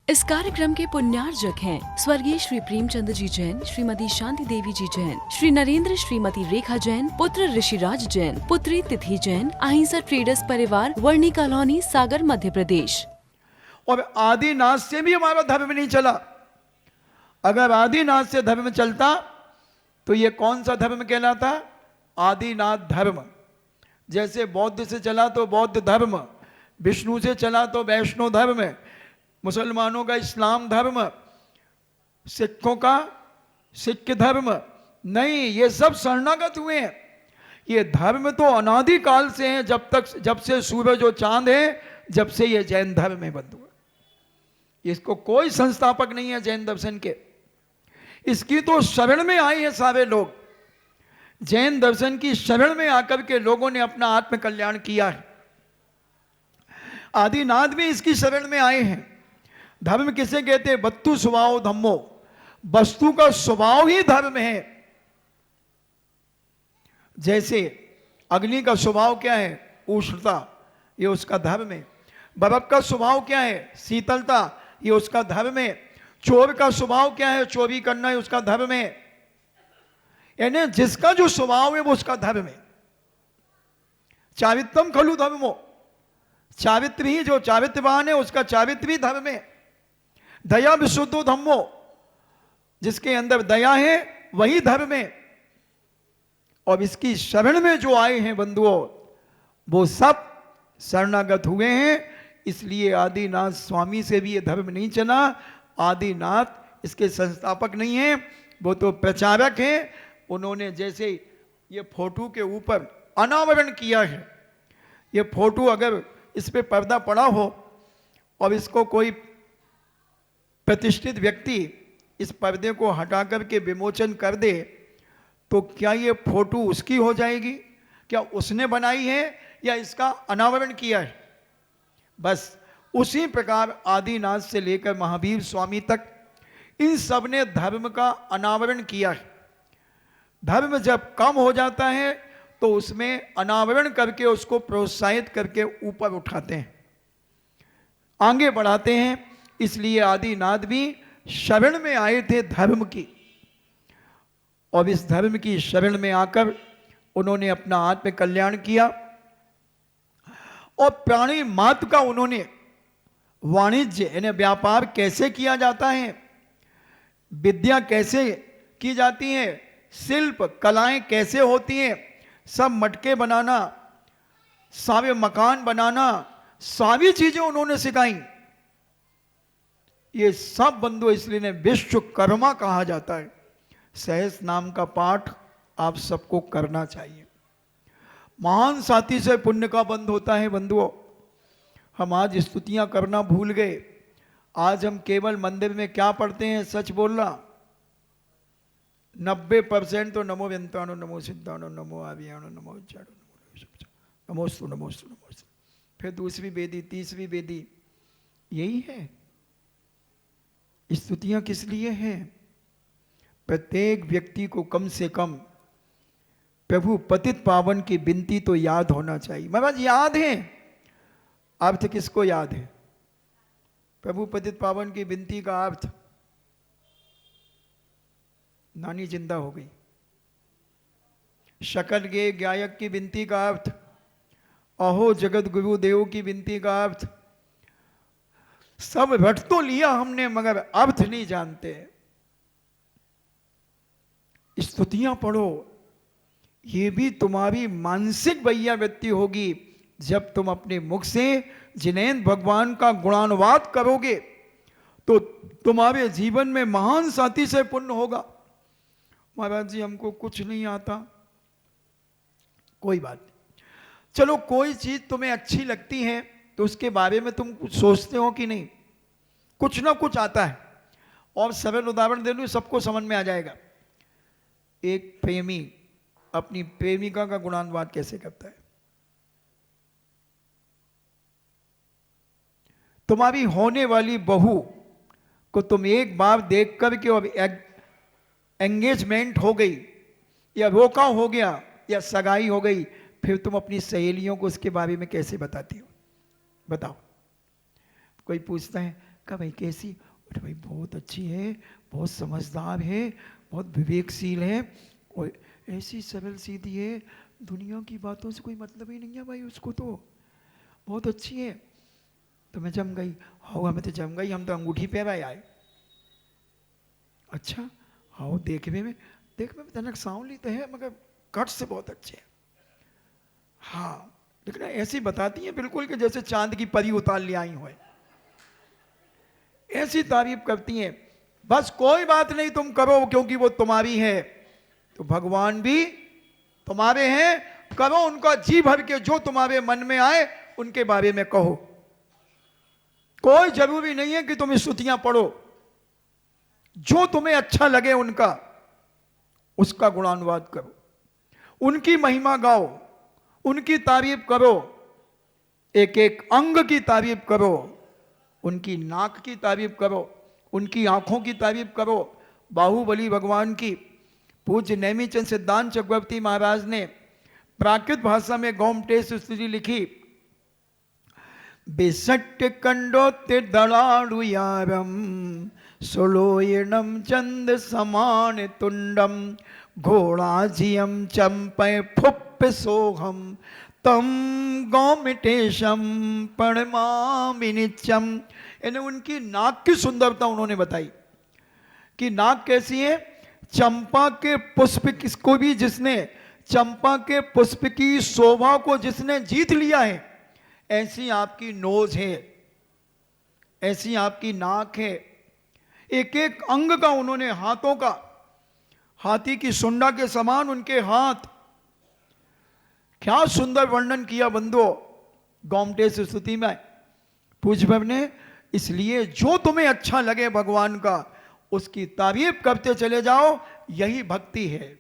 इस कार्यक्रम के पुण्यार्जक हैं स्वर्गीय श्री प्रेमचंद जी जैन, श्रीमती शांति देवी जी जैन, श्री नरेंद्र श्रीमती रेखा जैन, पुत्र ऋषिराज जैन, पुत्री तिथि जैन, अहिंसा ट्रेडर्स परिवार, वर्णी कॉलोनी, सागर, मध्य प्रदेश। और आदिनाथ से भी हमारा धर्म नहीं चला। अगर आदिनाथ से धर्म चलता तो ये कौन सा धर्म कहलाता? आदिनाथ धर्म। जैसे बौद्ध से चला तो बौद्ध धर्म, विष्णु से चला तो वैष्णव धर्म, मुसलमानों का इस्लाम धर्म, सिखों का सिख धर्म। नहीं, ये सब शरणागत हुए हैं। ये धर्म तो अनादिकाल से है, जब से सूरज और चांद है, जब से ये जैन धर्म में बंद हुआ। इसको कोई संस्थापक नहीं है जैन दर्शन के। इसकी तो शरण में आए हैं सारे लोग। जैन दर्शन की शरण में आकर के लोगों ने अपना आत्म कल्याण किया है। आदिनाथ भी इसकी शरण में आए हैं। धर्म किसे कहते हैं? वस्तु स्वभाव धम्मो। वस्तु का स्वभाव ही धर्म है। जैसे अग्नि का स्वभाव क्या है? उष्णता, ये उसका धर्म है। बर्फ का स्वभाव क्या है? शीतलता, ये उसका धर्म है। चोर का स्वभाव क्या है? चोरी करना, है उसका धर्म है। यानी जिसका जो स्वभाव है वो उसका धर्म है। चारित्रम खलु धर्मो, चारित्र ही, जो चारित्रवान है उसका चारित्र ही धर्म है। दया विशुद्धो धम्मो, जिसके अंदर दया है वही धर्म है। और इसकी शरण में जो आए हैं बंधुओं, वो सब शरणागत हुए हैं। इसलिए आदिनाथ स्वामी से भी ये धर्म नहीं चला। आदिनाथ इसके संस्थापक नहीं है, वो तो प्रचारक हैं। उन्होंने जैसे ये फोटो के ऊपर अनावरण किया है, ये फोटो अगर इस पे पर्दा पड़ा हो और इसको कोई प्रतिष्ठित व्यक्ति इस पर्दे को हटा करके विमोचन कर दे, तो क्या ये फोटो उसकी हो जाएगी? क्या उसने बनाई है या इसका अनावरण किया है? बस उसी प्रकार आदिनाथ से लेकर महावीर स्वामी तक इन सब ने धर्म का अनावरण किया है। धर्म जब कम हो जाता है तो उसमें अनावरण करके उसको प्रोत्साहित करके ऊपर उठाते हैं, आगे बढ़ाते हैं। इसलिए आदिनाथ भी शरण में आए थे धर्म की, और इस धर्म की शरण में आकर उन्होंने अपना आत्म कल्याण किया। और प्राणी मात्र का उन्होंने वाणिज्य यानी व्यापार कैसे किया जाता है, विद्या कैसे की जाती है, शिल्प कलाएं कैसे होती हैं, सब मटके बनाना, सारे मकान बनाना, सारी चीजें उन्होंने सिखाई। ये सब बंधु इसलिए ने विश्वकर्मा कहा जाता है। सहस नाम का पाठ आप सबको करना चाहिए। महान साथी से पुण्य का बंध होता है बंधुओं। हम आज स्तुतियां करना भूल गए। आज हम केवल मंदिर में क्या पढ़ते हैं? सच बोलना। 90% तो नमो व्यंताणु, नमो सिद्धाणु, नमो आवियाणु, नमो उच्चारणु, नमोस्तु नमोस्तु नमोस्तु। फिर दूसरी वेदी, तीसरी वेदी, यही है। स्तुतियां किस लिए हैं? प्रत्येक व्यक्ति को कम से कम प्रभु पतित पावन की विनती तो याद होना चाहिए। महाराज याद है, अर्थ किसको याद है? प्रभु पतित पावन की विनती का अर्थ, नानी जिंदा हो गई। शकल गे गायक की विनती का अर्थ, अहो जगत गुरु देव की विनती का अर्थ। सब रट तो लिया हमने मगर अर्थ नहीं जानते। स्तुतियां पढ़ो, ये भी तुम्हारी मानसिक वैयावृत्ति होगी। जब तुम अपने मुख से जिनेंद्र भगवान का गुणानुवाद करोगे तो तुम्हारे जीवन में महान साथी से पुण्य होगा। महाराज जी हमको कुछ नहीं आता, कोई बात नहीं। चलो कोई चीज तुम्हें अच्छी लगती है तो उसके बारे में तुम कुछ सोचते हो कि नहीं? कुछ ना कुछ आता है। और सरल उदाहरण दे लूं, सबको समझ में आ जाएगा। एक प्रेमी अपनी प्रेमिका का गुणानुवाद कैसे करता है? तुम्हारी होने वाली बहू को तुम एक बार देख करके और एंगेजमेंट हो गई या रोका हो गया या सगाई हो गई, फिर तुम अपनी सहेलियों को उसके बारे में कैसे बताती हो? बताओ। कोई पूछता है कहा भाई कैसी? अरे भाई बहुत अच्छी है, बहुत समझदार है, बहुत विवेकशील है और ऐसी सरल सीधी है, दुनिया की बातों से कोई मतलब ही नहीं है भाई उसको, तो बहुत अच्छी है। तो मैं जम गई। हाँ हमें तो जम गई, हम तो अंगूठी पहना आए। अच्छा हाँ देखने में जनक सांवली तो है मगर कट से बहुत अच्छे है। हाँ लेकिन ऐसी बताती है बिल्कुल कि जैसे चांद की परी उतार ले आई हो, ऐसी तारीफ करती हैं। बस कोई बात नहीं तुम करो क्योंकि वो तुम्हारी है, तो भगवान भी तुम्हारे हैं, करो उनका जी भर के, जो तुम्हारे मन में आए उनके बारे में कहो। कोई जरूरी नहीं है कि तुम स्तुतियां पढ़ो, जो तुम्हें अच्छा लगे उनका, उसका गुणानुवाद करो, उनकी महिमा गाओ, उनकी तारीफ करो, एक एक अंग की तारीफ करो, उनकी नाक की तारीफ करो, उनकी आंखों की तारीफ करो। बाहुबली भगवान की पूज्य नेमीचंद सिद्धांत चक्रवर्ती महाराज ने प्राकृत भाषा में गोमटेश स्तुति लिखी। बिसट कंडोत्य दलाड़ु यारम सुलोयनम चंद समान तुंडम घोड़ाजियम चंपय फुप सोहम तम गौमिटेशम पणमामि नित्यम। यानी उनकी नाक की सुंदरता उन्होंने बताई कि नाक कैसी है। चंपा के पुष्प किसको भी, जिसने चंपा के पुष्प की शोभा को जिसने जीत लिया है, ऐसी आपकी नोज है, ऐसी आपकी नाक है। एक एक अंग का उन्होंने, हाथों का, हाथी की सुंडा के समान उनके हाथ, क्या सुंदर वर्णन किया बंदो गोमटेश स्तुति में पूज्य ने। इसलिए जो तुम्हें अच्छा लगे भगवान का, उसकी तारीफ करते चले जाओ, यही भक्ति है,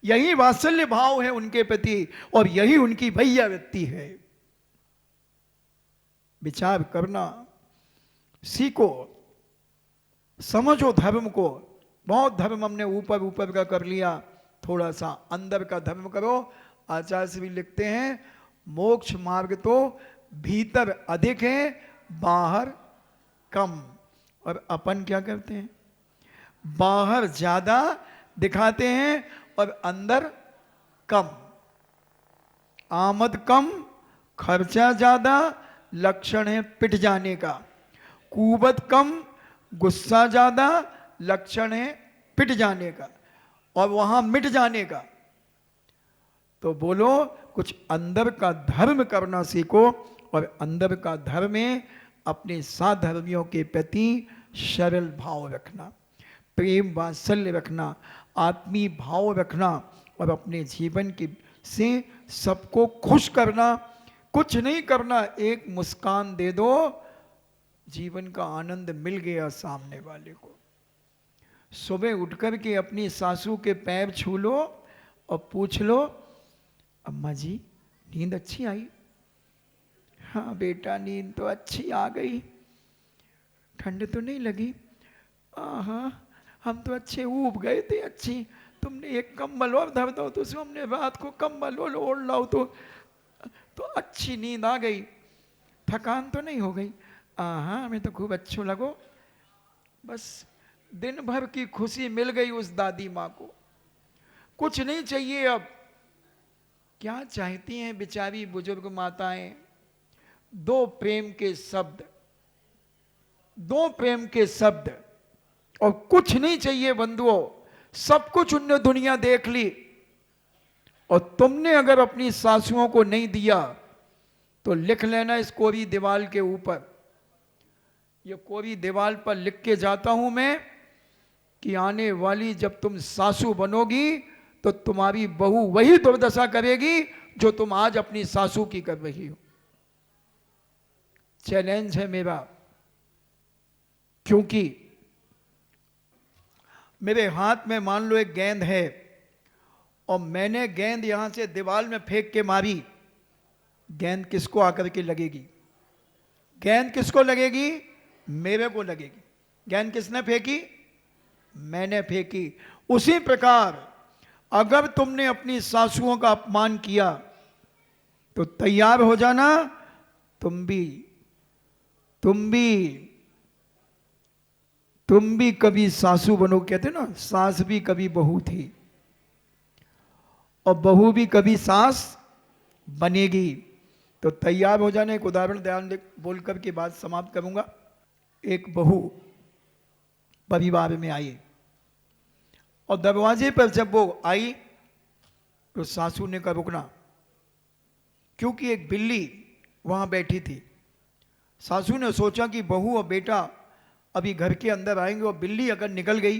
यही वात्सल्य भाव है उनके प्रति, और यही उनकी भैया व्यक्ति है। विचार करना सीखो, समझो धर्म को। बहुत धर्म हमने ऊपर ऊपर का कर लिया, थोड़ा सा अंदर का धर्म करो। आचार्य से भी लिखते हैं, मोक्ष मार्ग तो भीतर अधिक है, बाहर कम। और अपन क्या करते हैं, बाहर ज्यादा दिखाते हैं और अंदर कम। आमद कम, खर्चा ज्यादा, लक्षण है पिट जाने का। कुवत कम, गुस्सा ज्यादा, लक्षण है पिट जाने का और वहां मिट जाने का। तो बोलो कुछ अंदर का धर्म करना सीखो, और अंदर का धर्म है अपने साधर्मियों के प्रति सरल भाव रखना, प्रेम वात्सल्य रखना, आत्मीय भाव रखना, और अपने जीवन के से सबको खुश करना। कुछ नहीं करना, एक मुस्कान दे दो, जीवन का आनंद मिल गया सामने वाले को। सुबह उठकर के अपनी सासू के पैर छू लो और पूछ लो, अम्मा जी नींद अच्छी आई? हाँ बेटा नींद तो अच्छी आ गई, ठंड तो नहीं लगी? हाँ हम तो अच्छे ऊब गए थे, अच्छी तुमने एक कंबल और धर दो तो हमने रात को कंबल और ओढ़ लाओ तो अच्छी नींद आ गई, थकान तो नहीं हो गई? हाँ हमें तो खूब अच्छो लगो। बस दिन भर की खुशी मिल गई उस दादी माँ को, कुछ नहीं चाहिए अब। क्या चाहती हैं बेचारी बुजुर्ग माताएं? दो प्रेम के शब्द, दो प्रेम के शब्द, और कुछ नहीं चाहिए बंधुओं। सब कुछ उनने दुनिया देख ली, और तुमने अगर अपनी सासुओं को नहीं दिया तो लिख लेना इस कोरी दीवार के ऊपर। ये कोरी दीवार पर लिख के जाता हूं मैं कि आने वाली जब तुम सासू बनोगी तो तुम्हारी बहू वही दुर्दशा करेगी जो तुम आज अपनी सासू की कर रही हो। चैलेंज है मेरा, क्योंकि मेरे हाथ में मान लो एक गेंद है और मैंने गेंद यहां से दीवार में फेंक के मारी, गेंद किसको आकर के लगेगी? गेंद किसको लगेगी? मेरे को लगेगी। गेंद किसने फेंकी? मैंने फेंकी। उसी प्रकार अगर तुमने अपनी सासुओं का अपमान किया तो तैयार हो जाना, तुम भी तुम भी कभी सासू बनो, कहते ना, सास भी कभी बहू थी और बहू भी कभी सास बनेगी। तो तैयार हो जाने। एक उदाहरण ध्यान बोल कर के बात समाप्त करूंगा। एक बहू परिवार में आई और दरवाजे पर जब वो आई तो सासू ने कहा रुकना, क्योंकि एक बिल्ली वहां बैठी थी। सासू ने सोचा कि बहू और बेटा अभी घर के अंदर आएंगे और बिल्ली अगर निकल गई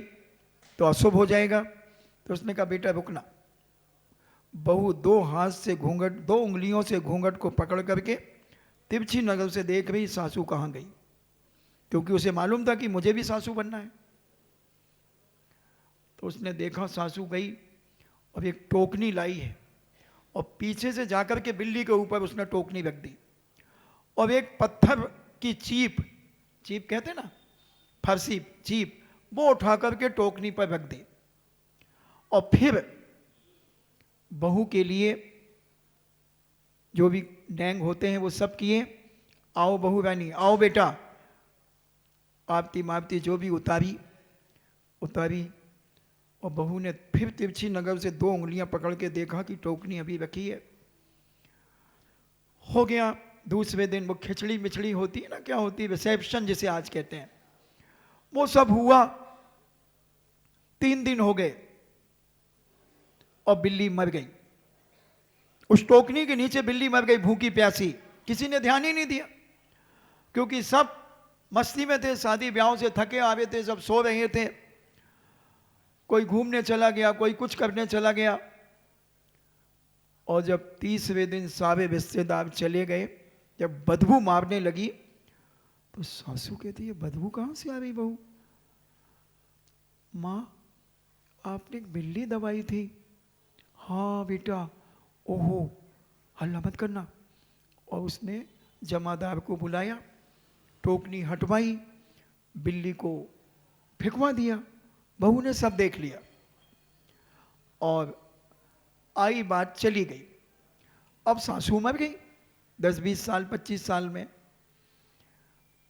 तो अशुभ हो जाएगा। तो उसने कहा बेटा रुकना। बहू दो हाथ से घूंघट, दो उंगलियों से घूंघट को पकड़ करके तिरछी नजर से देख रही सासू कहाँ गई, क्योंकि उसे मालूम था कि मुझे भी सासू बनना है। तो उसने देखा सासू गई और एक टोकनी लाई है और पीछे से जाकर के बिल्ली के ऊपर उसने टोकनी रख दी और एक पत्थर की चीप, चीप कहते ना, फरसी चीप, वो उठा करके टोकनी पर रख दी। और फिर बहू के लिए जो भी डैंग होते हैं वो सब किए। आओ बहू रानी, आओ बेटा। आपती मापती जो भी उतारी और बहू ने फिर तिरछी नजर से दो उंगलियां पकड़ के देखा कि टोकनी अभी रखी है। हो गया दूसरे दिन वो खिचड़ी मिचड़ी होती है ना, क्या होती है, रिसेप्शन जिसे आज कहते हैं, वो सब हुआ। 3 दिन हो गए और बिल्ली मर गई। उस टोकनी के नीचे बिल्ली मर गई, भूखी प्यासी। किसी ने ध्यान ही नहीं दिया, क्योंकि सब मस्ती में थे, शादी ब्याह से थके आ रहे थे, सब सो रहे थे। कोई घूमने चला गया, कोई कुछ करने चला गया। और जब तीसरे दिन सारे रिश्तेदार चले गए, जब बदबू मारने लगी तो सासू कहती है बदबू कहां से आ रही बहू? माँ आपने एक बिल्ली दबाई थी। हाँ बेटा। ओहो हल्ला मत करना। और उसने जमादार को बुलाया, टोकनी हटवाई, बिल्ली को फेंकवा दिया। बहू ने सब देख लिया और आई बात चली गई। अब सासू मर गई 10-20 साल 25 साल में।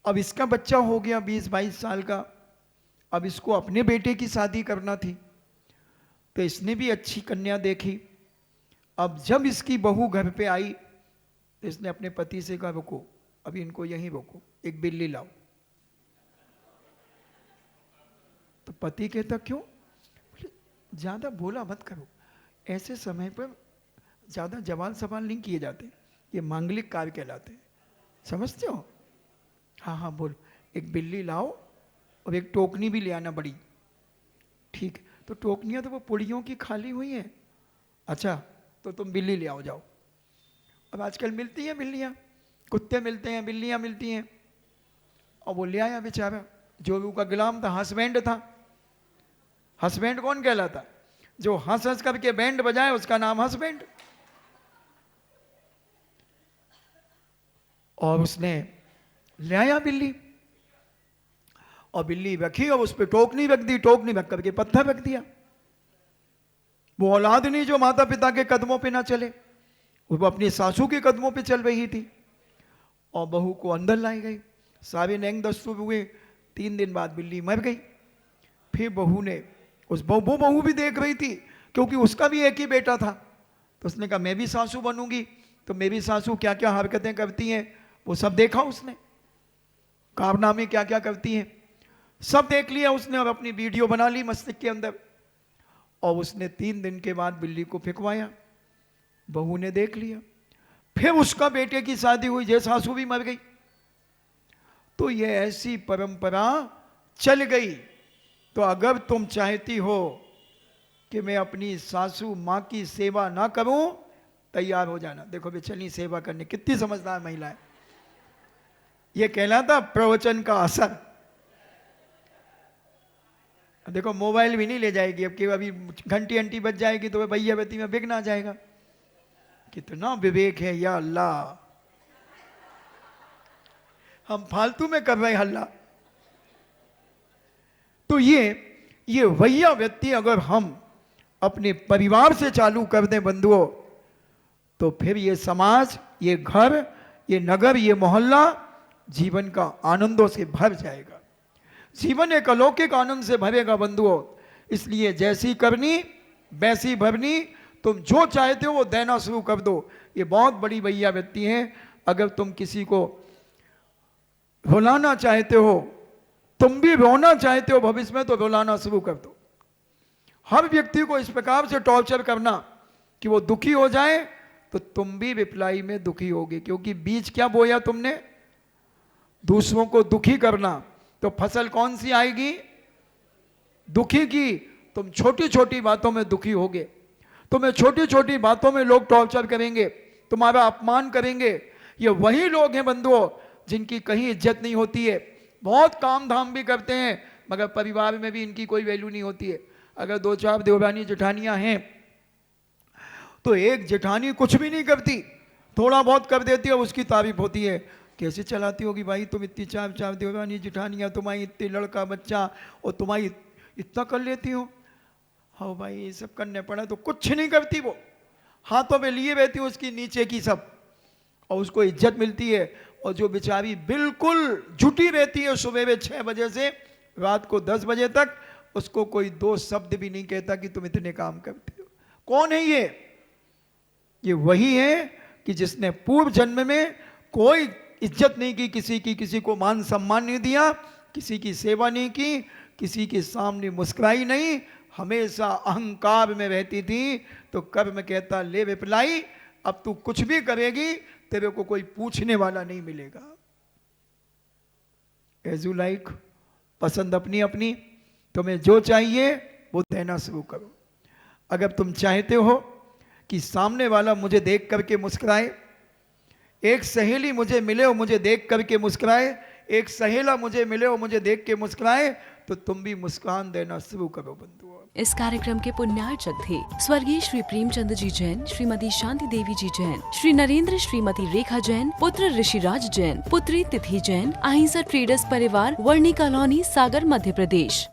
अब इसका बच्चा हो गया 20-22 साल का। अब इसको अपने बेटे की शादी करना थी, तो इसने भी अच्छी कन्या देखी। अब जब इसकी बहू घर पे आई तो इसने अपने पति से कहा रुको, अभी इनको यहीं रोको, एक बिल्ली लाओ। तो पति कहता क्यों? ज्यादा बोला मत करो, ऐसे समय पर ज्यादा जवाल सवाल नहीं किए जाते, ये मांगलिक कार्य कहलाते हैं, समझते हो? हाँ हाँ बोल, एक बिल्ली लाओ और एक टोकनी भी ले आना बड़ी। ठीक है, तो टोकनियां तो वो पुड़ियों की खाली हुई हैं। अच्छा तो तुम बिल्ली ले आओ जाओ। अब आजकल मिलती हैं बिल्लियां, कुत्ते मिलते हैं, बिल्लियां मिलती हैं। और वो ले आया बेचारा, जो भी उसका गुलाम था, हस्बैंड था। हस्बैंड कौन कहलाता? जो हंस हंस करके बैंड बजाए उसका नाम हस्बैंड। और उसने ले आया बिल्ली और बिल्ली रखी और उस पर टोकनी रख दी, टोकनी रख करके पत्थर रख दिया। वो औलाद नहीं जो माता पिता के कदमों पे ना चले, वो अपनी सासू के कदमों पे चल रही थी। और बहू को अंदर लाई गई, सारे नैंग दस्तूर हुए। 3 दिन बाद बिल्ली मर गई। फिर बहू ने उस बहू भी देख रही थी, क्योंकि उसका भी एक ही बेटा था। तो उसने कहा मैं भी सासू बनूंगी, तो मेरी सासू क्या क्या हरकतें करती हैं वो सब देखा उसने, कारनामे क्या क्या करती हैं सब देख लिया उसने, और अपनी वीडियो बना ली मस्तिष्क के अंदर। और उसने 3 दिन के बाद बिल्ली को फेंकवाया, बहू ने देख लिया। फिर उसका बेटे की शादी हुई, जय सासू भी मर गई। तो ये ऐसी परंपरा चल गई। तो अगर तुम चाहती हो कि मैं अपनी सासू माँ की सेवा ना करूं, तैयार हो जाना। देखो वे चली सेवा करने, कितनी समझदार महिला है। ये कहलाता प्रवचन का असर। देखो मोबाइल भी नहीं ले जाएगी अब, कि अभी घंटी अंटी बज जाएगी तो भैया बत्ती में विघ्न आ जाएगा। कितना विवेक है या अल्लाह। हम फालतू में कर रहे हल्ला। तो ये वैया व्यक्ति अगर हम अपने परिवार से चालू कर दें बंधुओं, तो फिर ये समाज, ये घर, ये नगर, ये मोहल्ला जीवन का आनंदों से भर जाएगा। जीवन एक अलौकिक आनंद से भरेगा बंधुओं। इसलिए जैसी करनी वैसी भरनी, तुम जो चाहते हो वो देना शुरू कर दो। ये बहुत बड़ी भैया व्यक्ति है। अगर तुम किसी को रुलाना चाहते हो, तुम भी रोना चाहते हो भविष्य में, तो रुलाना शुरू कर दो। हर व्यक्ति को इस प्रकार से टॉर्चर करना कि वो दुखी हो जाए, तो तुम भी रिप्लाई में दुखी होगे। क्योंकि बीज क्या बोया तुमने? दूसरों को दुखी करना। तो फसल कौन सी आएगी? दुखी की। तुम छोटी छोटी बातों में दुखी होगे, तुम्हें छोटी छोटी बातों में लोग टॉर्चर करेंगे, तुम्हारा अपमान करेंगे। ये वही लोग हैं बंधुओं जिनकी कहीं इज्जत नहीं होती है। बहुत काम धाम भी करते हैं, मगर परिवार में भी इनकी कोई वैल्यू नहीं होती है। अगर 2-4 देवरानी जेठानियां हैं, तो एक जेठानी कुछ भी नहीं करती, थोड़ा बहुत कर देती है, उसकी तारीफ होती है। कैसे चलाती होगी भाई तुम, इतनी 4 देवरानी जेठानियां, तुम्हारी इतनी लड़का बच्चा, और तुम्हारी इतना कर लेती हो। हाँ भाई, ये सब करने पड़ा तो कुछ नहीं करती वो, हाथों में लिए रहती है उसकी नीचे की सब, और उसको इज्जत मिलती है। और जो बेचारी बिल्कुल झुटी रहती है सुबह 6 बजे से रात को 10 बजे तक, उसको कोई 2 शब्द भी नहीं कहता कि तुम इतने काम करते हो। कौन है ये? ये वही है कि जिसने पूर्व जन्म में कोई इज्जत नहीं की किसी की, किसी को मान सम्मान नहीं दिया, किसी की सेवा नहीं की, किसी के सामने मुस्कुराई नहीं, हमेशा अहंकार में रहती थी। तो कर्म कहता ले रिप्लाई, अब तू कुछ भी करेगी तेरे को कोई पूछने वाला नहीं मिलेगा। एज यू लाइक, पसंद अपनी अपनी, तुम्हें जो चाहिए वो देना शुरू करो। अगर तुम चाहते हो कि सामने वाला मुझे देख करके मुस्कुराए, एक सहेली मुझे मिले और मुझे देख करके मुस्कुराए, एक सहेला मुझे मिले और मुझे देख के मुस्कुराए, तो तुम भी मुस्कान देना शुरू करो बंधुओं। इस कार्यक्रम के पुण्यार्चक थे स्वर्गीय श्री प्रेमचंद जी जैन, श्रीमती शांति देवी जी जैन, श्री नरेंद्र श्रीमती रेखा जैन, पुत्र ऋषिराज जैन, पुत्री तिथि जैन, अहिंसा ट्रेडर्स परिवार, वर्णी कॉलोनी, सागर, मध्य प्रदेश।